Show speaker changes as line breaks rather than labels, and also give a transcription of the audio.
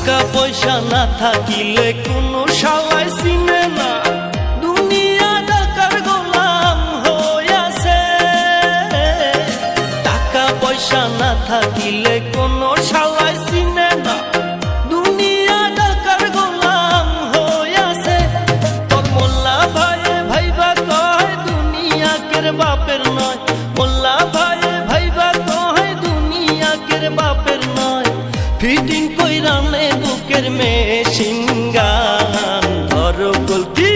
টাকা পয়সা না থাকিলে কোনো শালায় চিনে না, দুনিয়া টাকার গোলাম হইয়াছে। টাকা পয়সা না থাকিলে কোনো শালায় চিনে না, দুনিয়া টাকার গোলাম হইয়াছে। তোর মোল্লা ভাইয়ে ভাইবা কয় দুনিয়া কের বাপের নয়, মোল্লা ভাইয়ে ভাইবা কয় দুনিয়া কের বাপের নয়। ফিটিং কইরা নে বুকের মেশিন গান, ধরো গল্পি